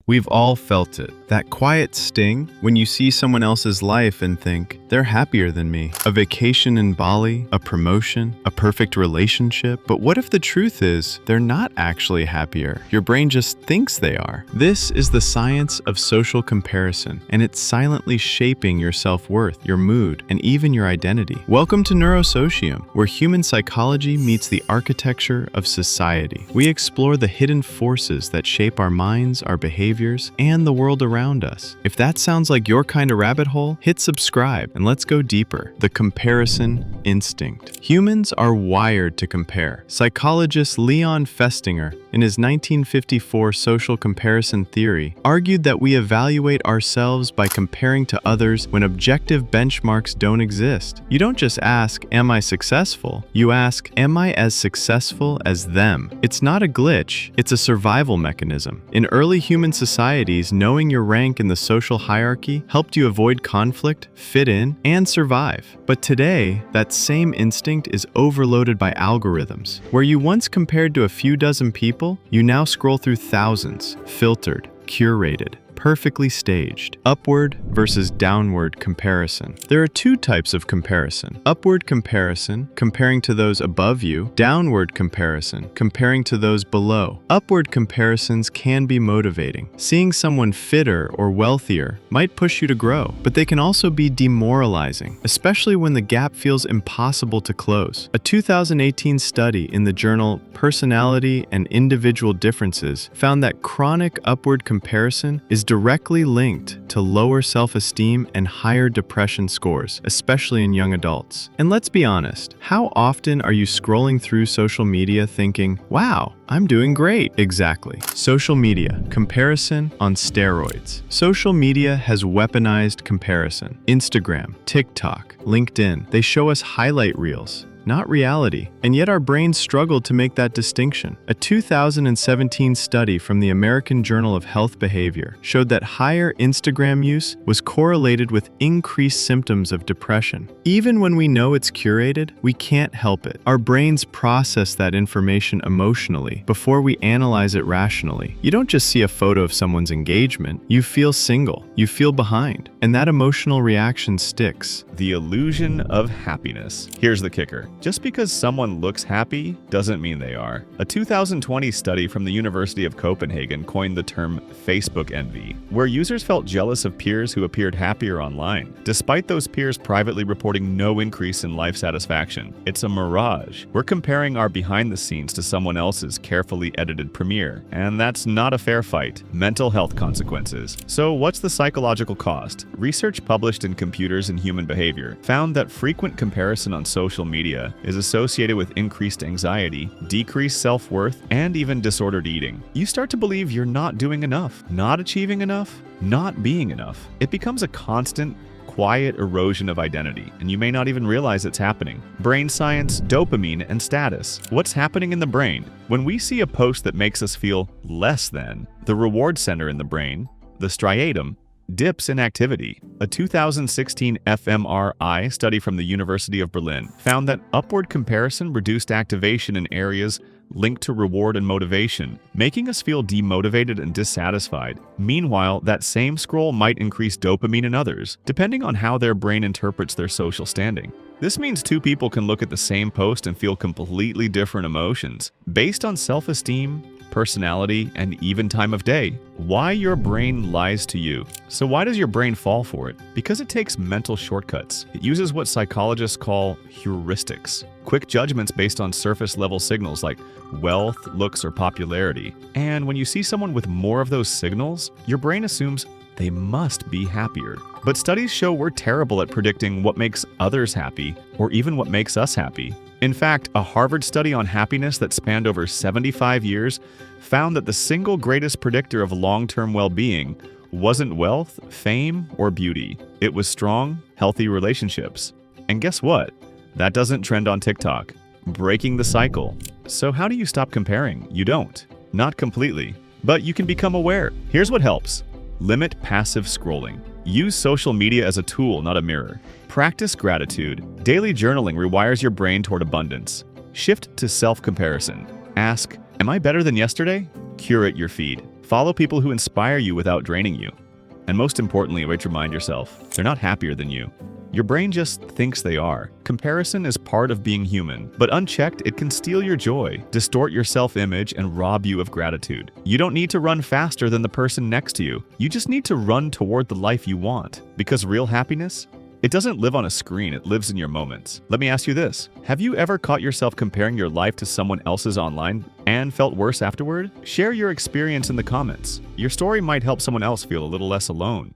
We've all felt it. That quiet sting when you see someone else's life and think, they're happier than me. A vacation in Bali, a promotion, a perfect relationship. But what if the truth is, they're not actually happier? Your brain just thinks they are. This is the science of social comparison, and it's silently shaping your self-worth, your mood, and even your identity. Welcome to Neurosocium, where human psychology meets the architecture of society. We explore the hidden forces that shape our minds, our behaviors, and the world around us. If that sounds like your kind of rabbit hole, hit subscribe and let's go deeper. The comparison instinct. Humans are wired to compare. Psychologist Leon Festinger, in his 1954 social comparison theory, argued that we evaluate ourselves by comparing to others when objective benchmarks don't exist. You don't just ask, am I successful? You ask, am I as successful as them? It's not a glitch, it's a survival mechanism. In early human societies, knowing your rank in the social hierarchy helped you avoid conflict, fit in, and survive. But today, that same instinct is overloaded by algorithms. Where you once compared to a few dozen people, you now scroll through thousands, filtered, curated, perfectly staged. Upward versus downward comparison. There are two types of comparison. Upward comparison, comparing to those above you. Downward comparison, comparing to those below. Upward comparisons can be motivating. Seeing someone fitter or wealthier might push you to grow, but they can also be demoralizing, especially when the gap feels impossible to close. A 2018 study in the journal Personality and Individual Differences found that chronic upward comparison is directly linked to lower self-esteem and higher depression scores, especially in young adults. And let's be honest, how often are you scrolling through social media thinking, wow, I'm doing great? Exactly. Social media, comparison on steroids. Social media has weaponized comparison. Instagram, TikTok, LinkedIn, they show us highlight reels, not reality. And yet our brains struggle to make that distinction. A 2017 study from the American Journal of Health Behavior showed that higher Instagram use was correlated with increased symptoms of depression. Even when we know it's curated, we can't help it. Our brains process that information emotionally before we analyze it rationally. You don't just see a photo of someone's engagement, you feel single, you feel behind, and that emotional reaction sticks. The illusion of happiness. Here's the kicker. Just because someone looks happy doesn't mean they are. A 2020 study from the University of Copenhagen coined the term Facebook envy, where users felt jealous of peers who appeared happier online, despite those peers privately reporting no increase in life satisfaction. It's a mirage. We're comparing our behind the scenes to someone else's carefully edited premiere, and that's not a fair fight. Mental health consequences. So what's the psychological cost? Research published in Computers and Human Behavior found that frequent comparison on social media is associated with increased anxiety, decreased self-worth, and even disordered eating. You start to believe you're not doing enough, not achieving enough, not being enough. It becomes a constant, quiet erosion of identity, and you may not even realize it's happening. Brain science, dopamine, and status. What's happening in the brain? When we see a post that makes us feel less than, the reward center in the brain, the striatum, dips in activity. A 2016 fMRI study from the University of Berlin found that upward comparison reduced activation in areas linked to reward and motivation, making us feel demotivated and dissatisfied. Meanwhile, that same scroll might increase dopamine in others, depending on how their brain interprets their social standing. This means two people can look at the same post and feel completely different emotions, based on self-esteem, personality, and even time of day. Why your brain lies to you. So why does your brain fall for it? Because it takes mental shortcuts. It uses what psychologists call heuristics, quick judgments based on surface-level signals like wealth, looks, or popularity. And when you see someone with more of those signals, your brain assumes they must be happier. But studies show we're terrible at predicting what makes others happy, or even what makes us happy. In fact, a Harvard study on happiness that spanned over 75 years found that the single greatest predictor of long-term well-being wasn't wealth, fame, or beauty. It was strong, healthy relationships. And guess what? That doesn't trend on TikTok. Breaking the cycle. So how do you stop comparing? You don't. Not completely. But you can become aware. Here's what helps. Limit passive scrolling. Use social media as a tool, not a mirror. Practice gratitude. Daily journaling rewires your brain toward abundance. Shift to self-comparison. Ask, am I better than yesterday? Curate your feed. Follow people who inspire you without draining you. And most importantly, always remind yourself, they're not happier than you. Your brain just thinks they are. Comparison is part of being human, but unchecked, it can steal your joy, distort your self-image, and rob you of gratitude. You don't need to run faster than the person next to you. You just need to run toward the life you want. Because real happiness, it doesn't live on a screen, it lives in your moments. Let me ask you this. Have you ever caught yourself comparing your life to someone else's online and felt worse afterward? Share your experience in the comments. Your story might help someone else feel a little less alone.